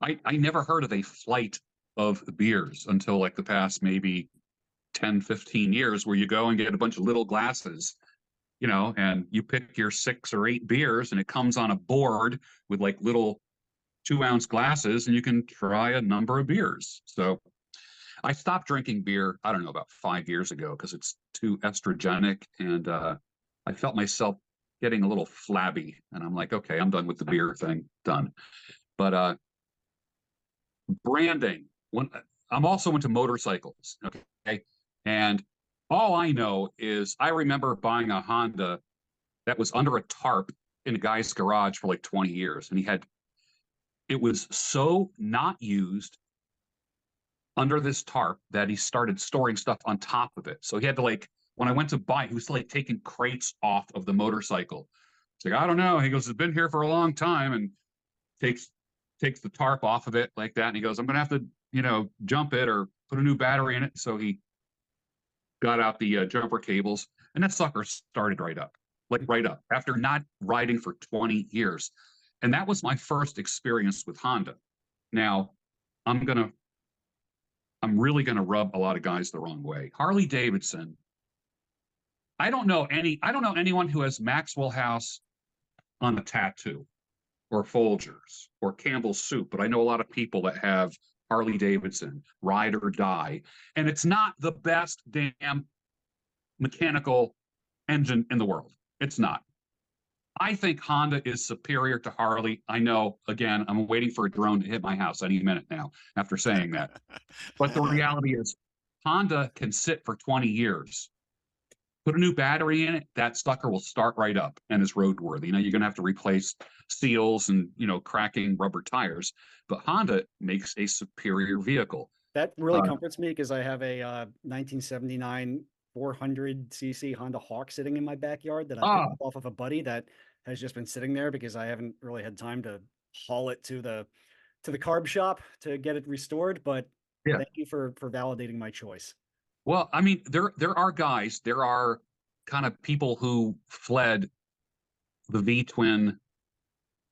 I never heard of a flight of beers until like the past maybe 10, 15 years, where you go and get a bunch of little glasses, and you pick your 6 or 8 beers and it comes on a board with like little 2-ounce glasses and you can try a number of beers. So I stopped drinking beer, I don't know, about 5 years ago because it's too estrogenic, and I felt myself getting a little flabby, and I'm like, okay, I'm done with the beer thing, done. But branding, when I'm also into motorcycles, okay, and all I know is I remember buying a Honda that was under a tarp in a guy's garage for like 20 years, and it was so not used under this tarp that he started storing stuff on top of it. So he had to like when I went to buy, he was like taking crates off of the motorcycle. It's like, I don't know. He goes, it's been here for a long time, and takes the tarp off of it like that. And he goes, I'm gonna have to, jump it or put a new battery in it. So he got out the jumper cables, and that sucker started right up, like right up after not riding for 20 years. And that was my first experience with Honda. Now, I'm really gonna rub a lot of guys the wrong way. Harley Davidson. I don't know anyone who has Maxwell House on a tattoo, or Folgers, or Campbell's Soup, but I know a lot of people that have Harley Davidson, Ride or Die, and it's not the best damn mechanical engine in the world. It's not. I think Honda is superior to Harley. I know, again, I'm waiting for a drone to hit my house any minute now after saying that. But the reality is, Honda can sit for 20 years. Put a new battery in it, that sucker will start right up and is roadworthy. You're going to have to replace seals and, cracking rubber tires. But Honda makes a superior vehicle. That really comforts me because I have a 1979 400cc Honda Hawk sitting in my backyard that I picked up off of a buddy that has just been sitting there because I haven't really had time to haul it to the carb shop to get it restored. But yeah. Thank you for validating my choice. Well, I mean, there are kind of people who fled the V-twin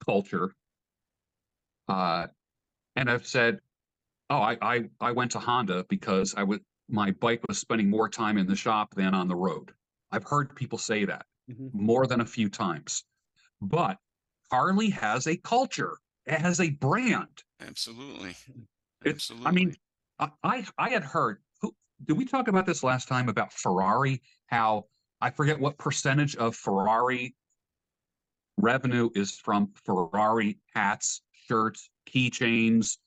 culture, and have said, "Oh, I went to Honda because my bike was spending more time in the shop than on the road." I've heard people say that more than a few times. But Harley has a culture. It has a brand. Absolutely. I mean, I had heard. Did we talk about this last time about Ferrari? How I forget what percentage of Ferrari revenue is from Ferrari hats, shirts, keychains,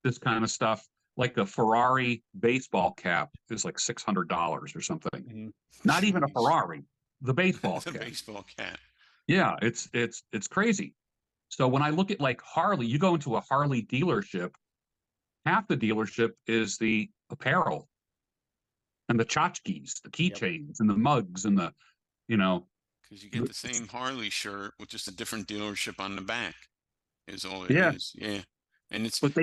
this kind of stuff. Like the Ferrari baseball cap is like $600 or something. Not even a Ferrari, the baseball cap. The baseball cap. Yeah, it's crazy. So when I look at like Harley, you go into a Harley dealership, half the dealership is the apparel and the tchotchkes, the keychains and the mugs and the, because you get the same Harley shirt with just a different dealership on the back is all it is. Yeah. And but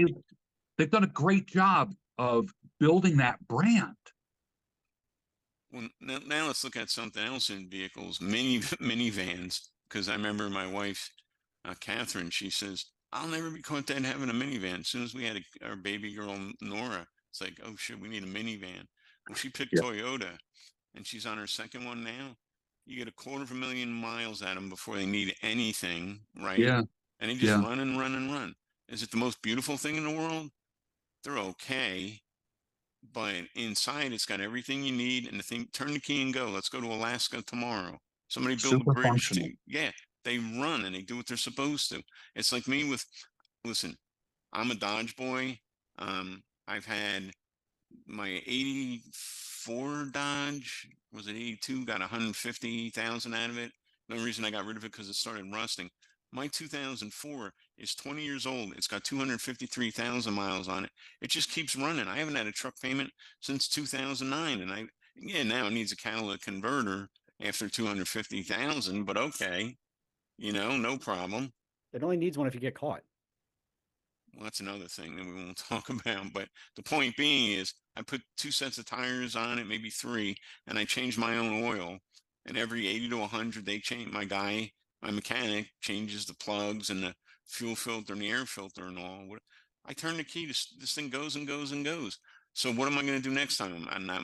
they've done a great job of building that brand. Well, now let's look at something else in vehicles, minivans, because I remember my wife, Catherine, she says, I'll never be caught dead having a minivan. As soon as we had our baby girl, Nora, it's like, oh shit, we need a minivan. Well, she picked Toyota, and she's on her second one now. You get 250,000 miles at them before they need anything, right? Yeah. And they just run and run and run. Is it the most beautiful thing in the world? They're okay, but inside it's got everything you need. And the thing, turn the key and go. Let's go to Alaska tomorrow. Somebody build a bridge. They run and they do what they're supposed to. It's like me with, listen, I'm a Dodge boy. I've had my 84 Dodge, was it 82? Got 150,000 out of it. No reason I got rid of it because it started rusting. My 2004 is 20 years old. It's got 253,000 miles on it. It just keeps running. I haven't had a truck payment since 2009. And now it needs a catalytic converter after 250,000, but okay, no problem. It only needs one if you get caught. Well, that's another thing that we won't talk about. But the point being is I put 2 sets of tires on it, maybe 3, and I change my own oil. And every 80 to 100, they change. My mechanic changes the plugs and the fuel filter and the air filter and all. I turn the key, this thing goes and goes and goes. So what am I going to do next time? I know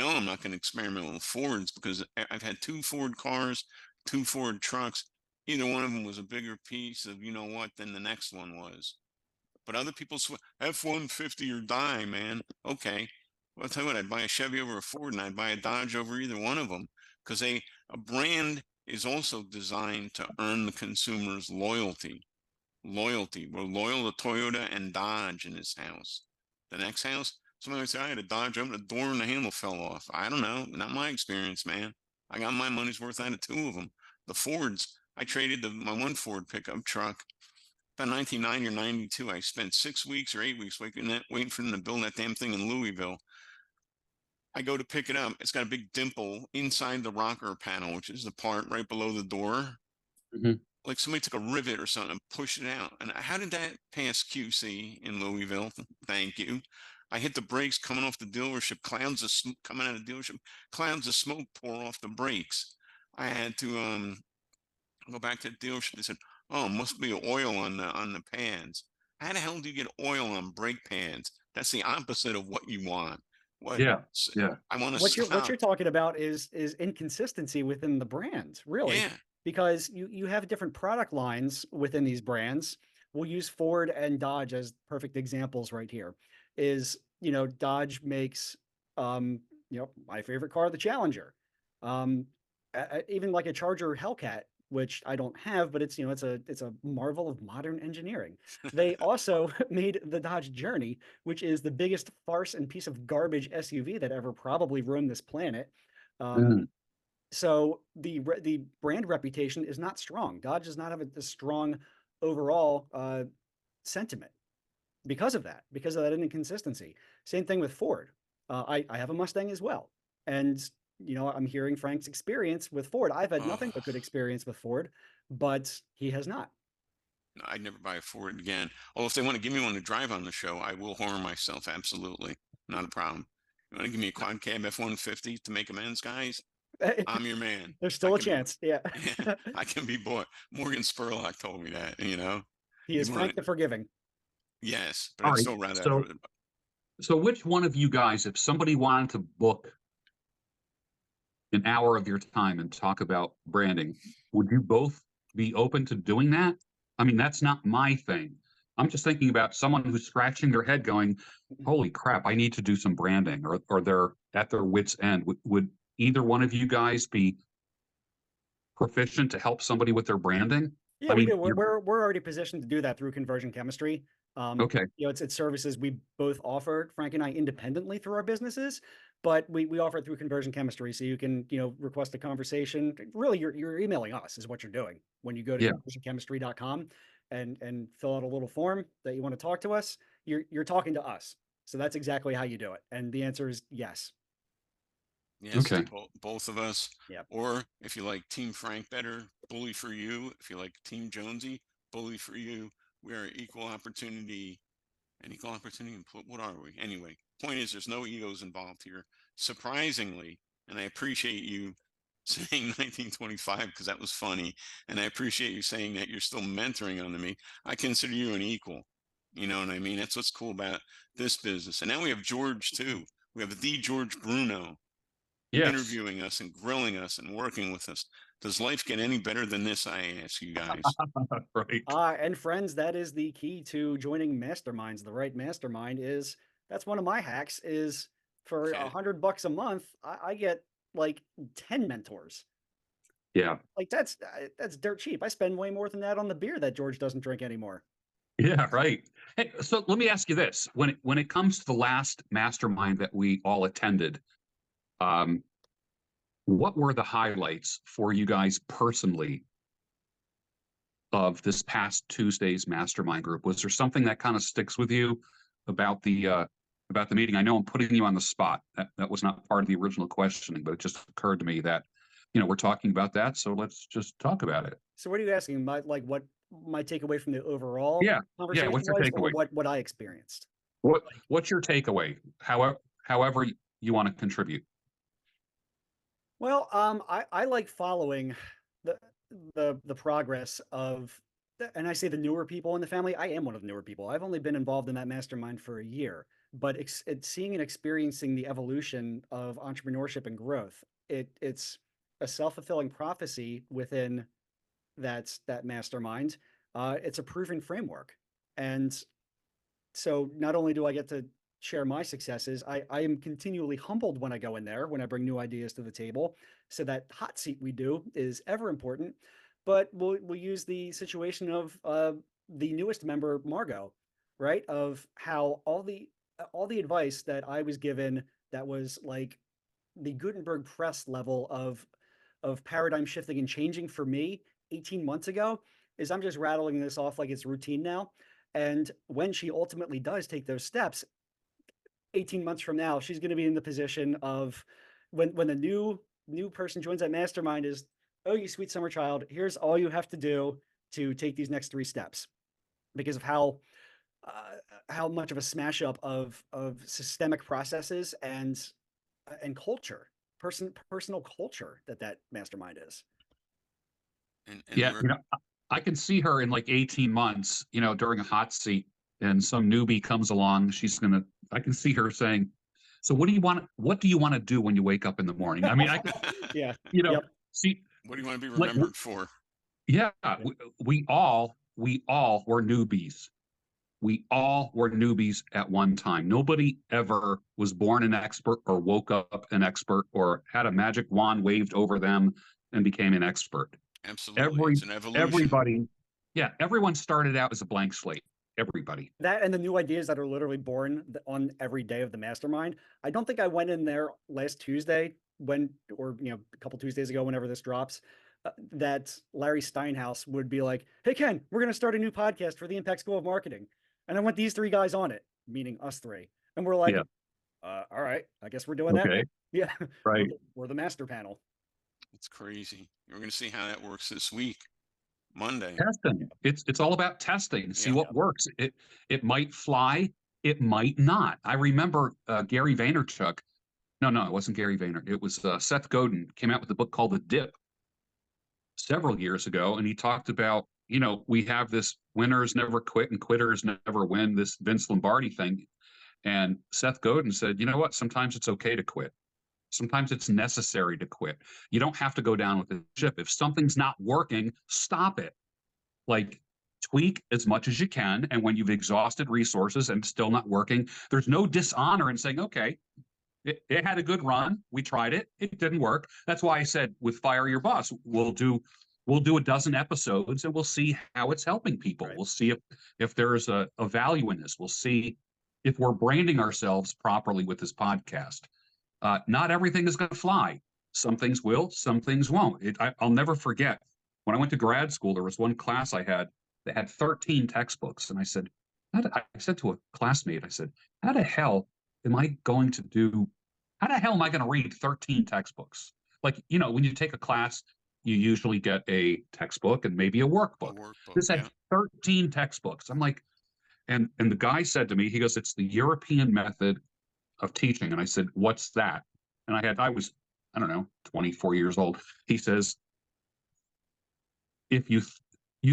I'm not going to experiment with Fords because I've had 2 Ford cars, 2 Ford trucks. Either one of them was a bigger piece of than the next one was. But other people swear F-150 or die, man. Okay. Well, I'll tell you what, I'd buy a Chevy over a Ford and I'd buy a Dodge over either one of them because a brand is also designed to earn the consumer's loyalty. We're loyal to Toyota and Dodge in this house. The next house, somebody would say, I had a Dodge, opened the door and the handle fell off. I don't know. Not my experience, man. I got my money's worth out of 2 of them. The Fords, I traded my one Ford pickup truck. About 1990 or 92, I spent 6 weeks or 8 weeks waiting for them to build that damn thing in Louisville. I go to pick it up. It's got a big dimple inside the rocker panel, which is the part right below the door. Mhm. Like somebody took a rivet or something and pushed it out. And how did that pass QC in Louisville? Thank you. I hit the brakes coming off the dealership. Clouds of smoke coming out of the dealership. Clouds of smoke pour off the brakes. I had to go back to the dealership. They said, "Oh, must be oil on the pads." How the hell do you get oil on brake pads? That's the opposite of what you want. What Yeah, yeah. I want to What you're stop. talking about is inconsistency within the brand, really, Yeah, because you have different product lines within these brands. We'll use Ford and Dodge as perfect examples right here. Is, Dodge makes, my favorite car, the Challenger, even like a Charger Hellcat, which I don't have, but it's a marvel of modern engineering. They also made the Dodge Journey, which is the biggest farce and piece of garbage SUV that ever probably roamed this planet. Um, Mhm. so the brand reputation is not strong. Dodge does not have a strong overall sentiment because of that inconsistency. Same thing with Ford. I have a Mustang as well, and I'm hearing Frank's experience with Ford. I've had oh, nothing but good experience with Ford, but he has not. no, I'd never buy a Ford again. Oh, if they want to give me one to drive on the show, I will harm myself. Absolutely, not a problem. You want to give me a quad cab F-150 to make amends, guys? I'm your man. There's I still a can be, chance. Yeah, I can be bought. Morgan Spurlock told me that. he is You want Frank to, the Forgiving. yes, but All I'd right. still rather have. So which one of you guys, if somebody wanted to book an hour of your time and talk about branding, would you both be open to doing that? I mean, that's not my thing. I'm just thinking about someone who's scratching their head going, holy crap, I need to do some branding, or they're at their wits' end. Would either one of you guys be proficient to help somebody with their branding? Yeah, I we mean, do. you're We're already positioned to do that through Conversion Chemistry. okay. It's services we both offer, Frank and I, independently through our businesses, but we offer it through Conversion Chemistry. So you can, request a conversation. Really, you're emailing us is what you're doing when you go to Yeah. conversionchemistry.com and fill out a little form that you want to talk to us. You're talking to us. So that's exactly how you do it. And the answer is yes. Yes, to Okay. both of us. Yeah. Or if you like Team Frank better, bully for you. If you like Team Jonesy, bully for you. We are equal opportunity and equal opportunity. What are we? Anyway, point is, there's no egos involved here. Surprisingly, and I appreciate you saying 1925 because that was funny. And I appreciate you saying that you're still mentoring under me. I consider you an equal. You know what I mean? That's what's cool about this business. And now we have George too. We have the George Bruno Yes. interviewing us and grilling us and working with us. Does life get any better than this? I ask you guys. Right. And friends, that is the key to joining masterminds. The right mastermind is that's one of my hacks is for Okay. $100 a month, I get like 10 mentors. Yeah. Like that's dirt cheap. I spend way more than that on the beer that George doesn't drink anymore. Yeah, right. Hey, so let me ask you this: when it comes to the last mastermind that we all attended, um, what were the highlights for you guys personally of this past Tuesday's mastermind group? Was there something that kind of sticks with you about the meeting? I know I'm putting you on the spot. That was not part of the original questioning, but it just occurred to me that we're talking about that, so let's just talk about it. So what are you asking? What my takeaway from the overall Yeah, yeah. conversation What's your was, or takeaway? what I experienced? What's your takeaway? However you want to contribute. Well, I like following the the progress of, and I say the newer people in the family. I am one of the newer people. I've only been involved in that mastermind for a year, but it's seeing and experiencing the evolution of entrepreneurship and growth. It's a self-fulfilling prophecy within that mastermind. It's a proven framework, and so not only do I get to share my successes, I am continually humbled when I go in there, when I bring new ideas to the table. So that hot seat we do is ever important. But we'll use the situation of the newest member, Margot, right? Of how all the advice that I was given that was like the Gutenberg press level of paradigm shifting and changing for me 18 months ago is I'm just rattling this off like it's routine now. And when she ultimately does take those steps, 18 months from now, she's going to be in the position of when the new person joins that mastermind is, oh, you sweet summer child, here's all you have to do to take these next 3 steps, because of how much of a smash up of systemic processes and culture, personal culture that mastermind is. And Yeah, we're I can see her in like 18 months, during a hot seat, and some newbie comes along. I can see her saying, so what do you want to do when you wake up in the morning? I mean, Yeah. you know, Yep. see, what do you want to be like, remembered for? yeah, we all were newbies. We all were newbies at one time. Nobody ever was born an expert or woke up an expert or had a magic wand waved over them and became an expert. Absolutely. It's an evolution. Everybody, yeah, everyone started out as a blank slate. Everybody. That and the new ideas that are literally born on every day of the mastermind. I don't think I went in there last Tuesday or a couple Tuesdays ago, whenever this drops, that Larry Steinhaus would be like, "Hey Ken, we're going to start a new podcast for the Impact School of Marketing," and I want these 3 guys on it, meaning us 3, and we're like, Yeah. All right, I guess we're doing that. Okay. Yeah, Right. we're the master panel. It's crazy. We're going to see how that works this week, Monday. Testing. It's all about testing. See Yeah. what works. It might fly. It might not. I remember Gary Vaynerchuk. No, it wasn't Gary Vayner. It was Seth Godin came out with a book called The Dip several years ago, and he talked about, we have this winners never quit and quitters never win, this Vince Lombardi thing. And Seth Godin said, you know what? Sometimes it's okay to quit. Sometimes it's necessary to quit. You don't have to go down with the ship. If something's not working, stop it. Like, tweak as much as you can. And when you've exhausted resources and it's still not working, there's no dishonor in saying, okay, it had a good run. We tried it. It didn't work. That's why I said with Fire Your Boss, we'll do a dozen episodes and we'll see how it's helping people. Right. We'll see if there's a value in this. We'll see if we're branding ourselves properly with this podcast. Not everything is going to fly. Some things will, some things won't. I'll never forget when I went to grad school, there was one class I had that had 13 textbooks. And I said to a classmate, I said, how the hell am I going to read 13 textbooks? Like, when you take a class, you usually get a textbook and maybe a workbook. This had 13 textbooks. I'm like, and the guy said to me, he goes, it's the European method of teaching. And I said, what's that? And I was, I don't know, 24 years old. He says, if you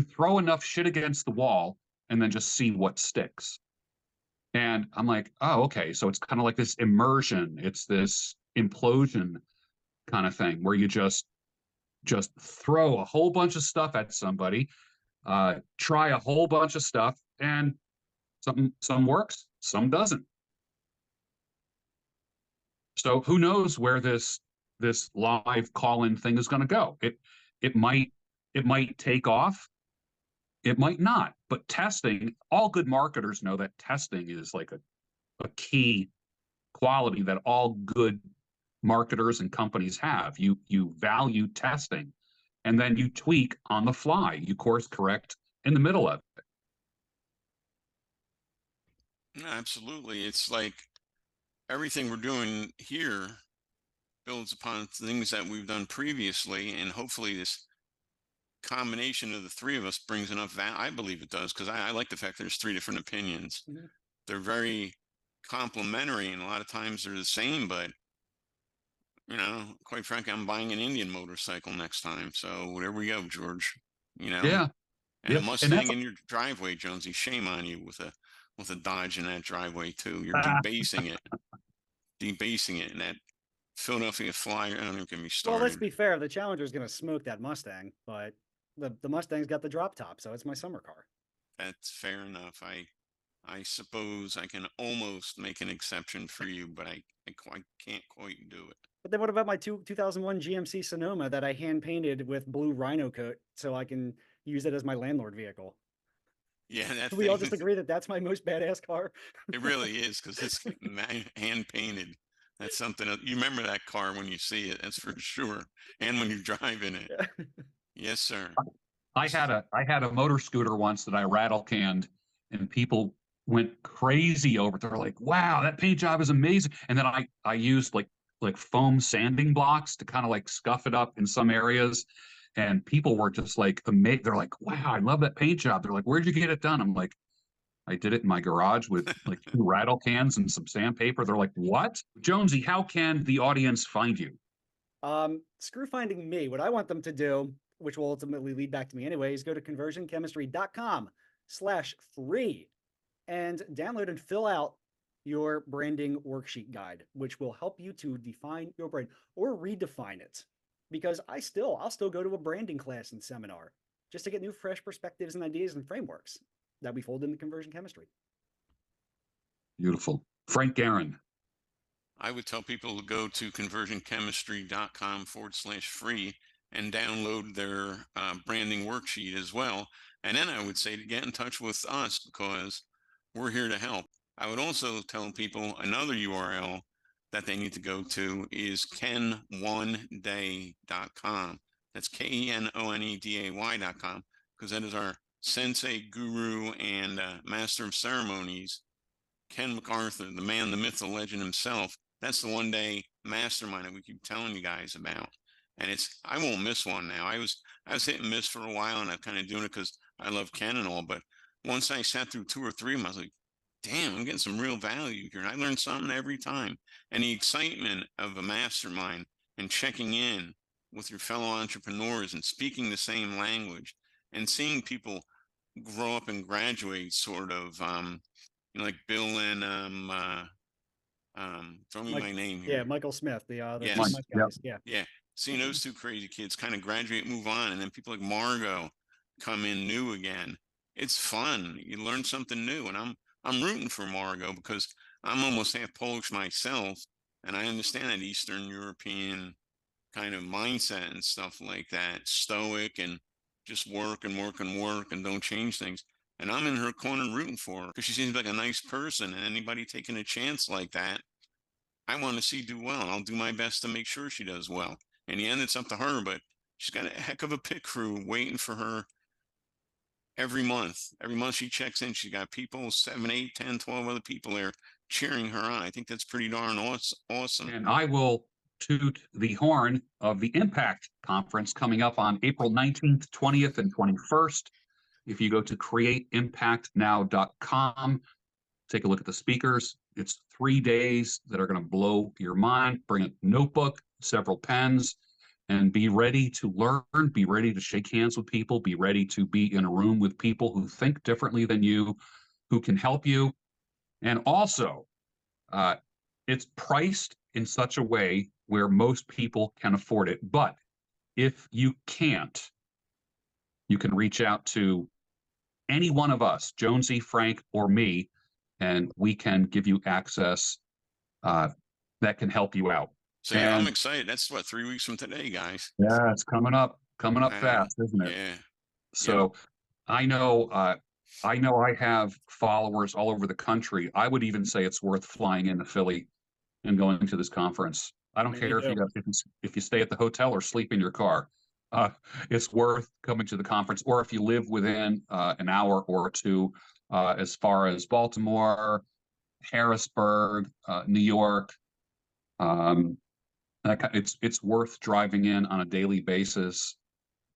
throw enough shit against the wall and then just see what sticks. And I'm like, oh, okay. So it's kind of like this immersion. It's this implosion kind of thing where you just throw a whole bunch of stuff at somebody, try a whole bunch of stuff, and some works, some doesn't. So who knows where this live call-in thing is going to go? It might take off. It might not. But testing, all good marketers know that testing is like a key quality that all good marketers and companies have. You value testing, and then you tweak on the fly. You course correct in the middle of it. Absolutely. It's like everything we're doing here builds upon things that we've done previously, and hopefully this combination of the 3 of us brings enough value. I believe it does, because I like the fact there's 3 different opinions. Mm-hmm. They're very complementary, and a lot of times they're the same, but quite frankly, I'm buying an Indian motorcycle next time. So there we go, George. Yeah. And a Mustang in your driveway, Jonesy. Shame on you with a Dodge in that driveway too. You're debasing it, and that Philadelphia Flyer. I don't even get me started. Well, let's be fair. The Challenger's going to smoke that Mustang, but the Mustang's got the drop top, so it's my summer car. That's fair enough. I suppose I can almost make an exception for you, but I can't quite do it. But then what about my 2001 GMC Sonoma that I hand painted with blue rhino coat so I can use it as my landlord vehicle? Yeah, Can we all just agree that that's my most badass car? It really is, because it's hand painted. That's something. You remember that car when you see it, that's for sure, and when you drive in it. Yes, sir. I had a motor scooter once that I rattle canned, and people went crazy over it. They're like, wow, that paint job is amazing. And then I used like foam sanding blocks to kind of like scuff it up in some areas. And people were just like amazed. They're like, wow, I love that paint job. They're like, where'd you get it done? I'm like, I did it in my garage with like 2 rattle cans and some sandpaper. They're like, what? Jonesy, how can the audience find you? Screw finding me. What I want them to do, which will ultimately lead back to me anyway, is go to conversionchemistry.com/free and download and fill out your branding worksheet guide, which will help you to define your brand or redefine it. Because I'll still go to a branding class and seminar just to get new, fresh perspectives and ideas and frameworks that we fold into conversion chemistry. Beautiful. Frank Aaron. I would tell people to go to conversionchemistry.com/free and download their branding worksheet as well. And then I would say to get in touch with us because we're here to help. I would also tell people another URL that they need to go to is ken1day.com. That's KENONEDAY.com, because that is our sensei, guru, and master of ceremonies, Ken MacArthur, the man, the myth, the legend himself. That's the one day mastermind that we keep telling you guys about. And I won't miss one now. I was hit and miss for a while, and I'm kind of doing it because I love Ken and all. But once I sat through 2 or 3 of them, I was like, damn, I'm getting some real value here. And I learned something every time. And the excitement of a mastermind and checking in with your fellow entrepreneurs and speaking the same language and seeing people grow up and graduate sort of, like Bill and throw me my name here. Yeah, Michael Smith, the Yes. Smith guys. Yeah. Seeing those 2 crazy kids kind of graduate, move on, and then people like Margot come in new again. It's fun. You learn something new, and I'm rooting for Margot because I'm almost half Polish myself, and I understand that Eastern European kind of mindset and stuff like that, stoic and just work and work and work and don't change things. And I'm in her corner rooting for her because she seems like a nice person, and anybody taking a chance like that, I want to see do well, and I'll do my best to make sure she does well. In the end, it's up to her, but she's got a heck of a pit crew waiting for her every month. Every month she checks in, she's got people, 7, 8, 10, 12 other people there cheering her on. I think that's pretty darn awesome. And I will toot the horn of the Impact Conference coming up on April 19th, 20th, and 21st. If you go to createimpactnow.com, take a look at the speakers. It's 3 days that are going to blow your mind. Bring a notebook, several pens, and be ready to learn, be ready to shake hands with people, be ready to be in a room with people who think differently than you, who can help you. And also, it's priced in such a way where most people can afford it. But if you can't, you can reach out to any one of us, Jonesy, Frank, or me, and we can give you access that can help you out. So yeah, I'm excited. That's what, 3 weeks from today, guys. Yeah, it's coming up fast, isn't it? Yeah. So I know I have followers all over the country. I would even say it's worth flying into Philly and going to this conference. I don't care if you stay at the hotel or sleep in your car. It's worth coming to the conference, or if you live within an hour or 2, as far as Baltimore, Harrisburg, New York. It's worth driving in on a daily basis.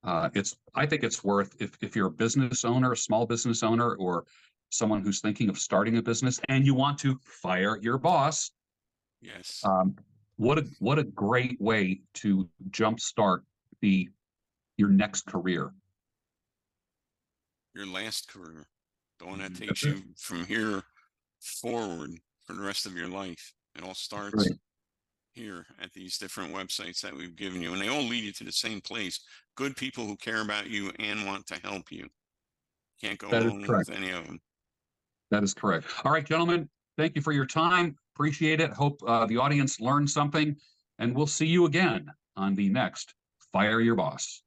I think it's worth if you're a business owner, a small business owner, or someone who's thinking of starting a business and you want to fire your boss. Yes. What a great way to jumpstart your next career. Your last career, the one that takes you from here forward for the rest of your life. It all starts here at these different websites that we've given you, and they all lead you to the same place. Good people who care about you and want to help you. Can't go wrong with any of them. That is correct. All right, gentlemen, thank you for your time. Appreciate it. Hope the audience learned something, and we'll see you again on the next Fire Your Boss.